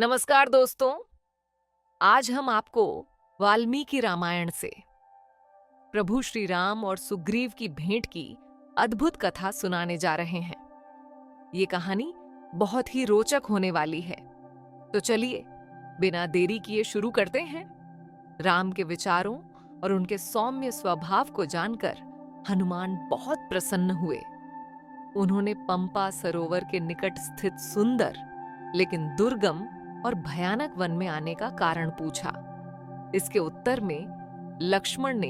नमस्कार दोस्तों। आज हम आपको वाल्मीकि रामायण से प्रभु श्री राम और सुग्रीव की भेंट की अद्भुत कथा सुनाने जा रहे हैं। ये कहानी बहुत ही रोचक होने वाली है, तो चलिए बिना देरी किए शुरू करते हैं। राम के विचारों और उनके सौम्य स्वभाव को जानकर हनुमान बहुत प्रसन्न हुए। उन्होंने पंपा सरोवर के निकट स्थित सुंदर लेकिन दुर्गम और भयानक वन में आने का कारण पूछा। इसके उत्तर में लक्ष्मण ने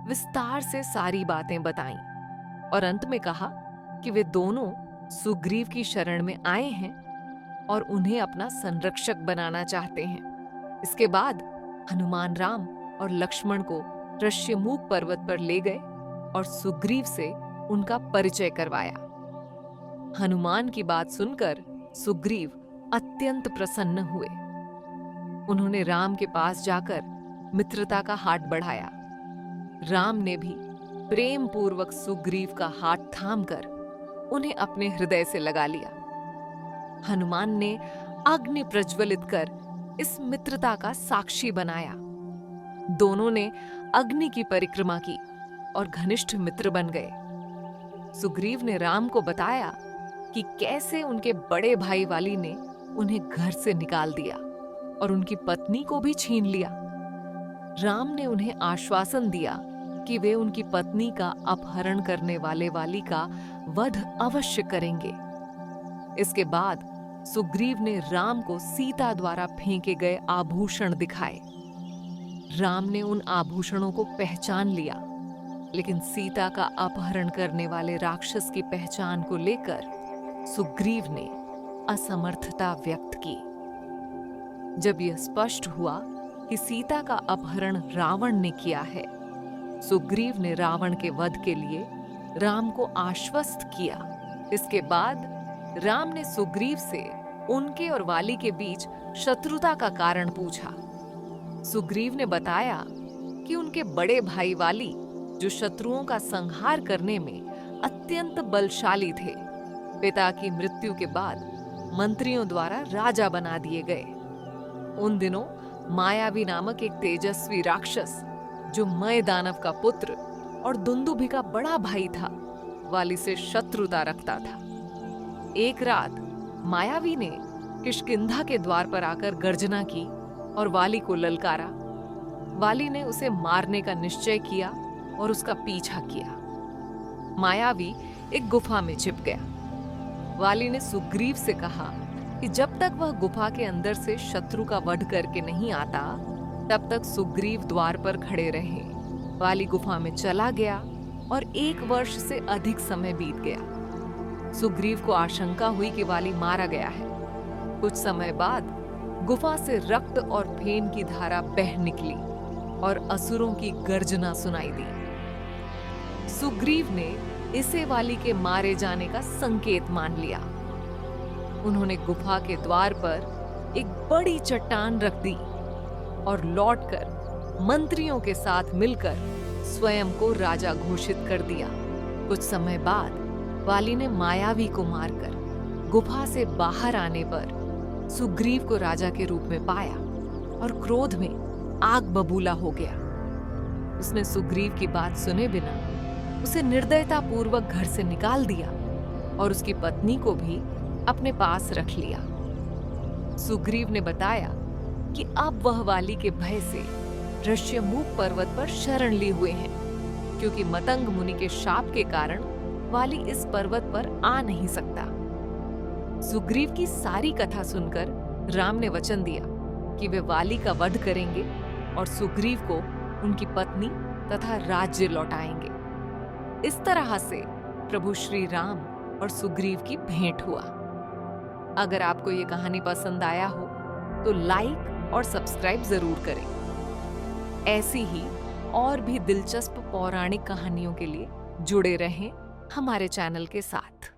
विस्तार से सारी बातें बताईं और अंत में कहा कि वे दोनों सुग्रीव की शरण में आए हैं और उन्हें अपना संरक्षक बनाना चाहते हैं। इसके बाद हनुमान राम और लक्ष्मण को ऋष्यमूक पर्वत पर ले गए और सुग्रीव से उनका परिचय करवाया। हनुमान की बात सुनकर सुग्रीव अत्यंत प्रसन्न हुए। उन्होंने राम के पास जाकर मित्रता का हाथ बढ़ाया। राम ने भी प्रेम पूर्वक सुग्रीव का हाथ थामकर उन्हें अपने हृदय से लगा लिया। हनुमान ने अग्नि प्रज्वलित कर इस मित्रता का साक्षी बनाया। दोनों ने अग्नि की परिक्रमा की और घनिष्ठ मित्र बन गए। सुग्रीव ने राम को बताया कि कैसे उनके बड़े भाई वाली ने उन्हें घर से निकाल दिया और उनकी पत्नी को भी छीन लिया। राम ने उन्हें आश्वासन दिया कि वे उनकी पत्नी का अपहरण करने वाले वाली का वध अवश्य करेंगे। इसके बाद सुग्रीव ने राम को सीता द्वारा फेंके गए आभूषण दिखाए। राम ने उन आभूषणों को पहचान लिया, लेकिन सीता का अपहरण करने वाले राक्षस की पहचान को लेकर सुग्रीव ने असमर्थता व्यक्त की। जब यह स्पष्ट हुआ कि सीता का अपहरण रावण ने किया है, सुग्रीव ने रावण के वध के लिए राम को आश्वस्त किया। इसके बाद राम ने सुग्रीव से उनके और वाली के बीच शत्रुता का कारण पूछा। सुग्रीव ने बताया कि उनके बड़े भाई वाली, जो शत्रुओं का संहार करने में अत्यंत बलशाली थे, पिता की मृत्यु के बाद मंत्रियों द्वारा राजा बना दिए गए। उन दिनों मायावी नामक एक तेजस्वी राक्षस, जो मय दानव का पुत्र और दुंदुभि का बड़ा भाई था, वाली से शत्रुता रखता था। एक रात मायावी ने किष्किंधा के द्वार पर आकर गर्जना की और वाली को ललकारा। वाली ने उसे मारने का निश्चय किया और उसका पीछा किया। मायावी एक गुफा में छिप गया। वाली ने सुग्रीव से कहा कि जब तक वह गुफा के अंदर से शत्रु का वध करके नहीं आता, तब तक सुग्रीव द्वार पर खड़े रहे। वाली गुफा में चला गया और 1 वर्ष से अधिक समय बीत गया। सुग्रीव को आशंका हुई कि वाली मारा गया है। कुछ समय बाद गुफा से रक्त और फेन की धारा बह निकली और असुरों की गर्जना सुनाई दी। सुग्रीव ने इसे वाली के मारे जाने का संकेत मान लिया। उन्होंने गुफा के द्वार पर एक बड़ी चट्टान रख दी और लौटकर मंत्रियों के साथ मिलकर स्वयं को राजा घोषित कर दिया। कुछ समय बाद वाली ने मायावी को मारकर गुफा से बाहर आने पर सुग्रीव को राजा के रूप में पाया और क्रोध में आग बबूला हो गया। उसने सुग्रीव की बात सुने बिना उसे निर्दयता पूर्वक घर से निकाल दिया और उसकी पत्नी को भी अपने पास रख लिया। सुग्रीव ने बताया कि अब वह वाली के भय से ऋष्यमूक पर्वत पर शरण लिए हुए हैं, क्योंकि मतंग मुनि के शाप के कारण वाली इस पर्वत पर आ नहीं सकता। सुग्रीव की सारी कथा सुनकर राम ने वचन दिया कि वे वाली का वध करेंगे और सुग्रीव को उनकी पत्नी तथा राज्य लौटाएंगे। इस तरह से प्रभु श्री राम और सुग्रीव की भेंट हुआ। अगर आपको ये कहानी पसंद आया हो तो लाइक और सब्सक्राइब जरूर करें। ऐसी ही और भी दिलचस्प पौराणिक कहानियों के लिए जुड़े रहें हमारे चैनल के साथ।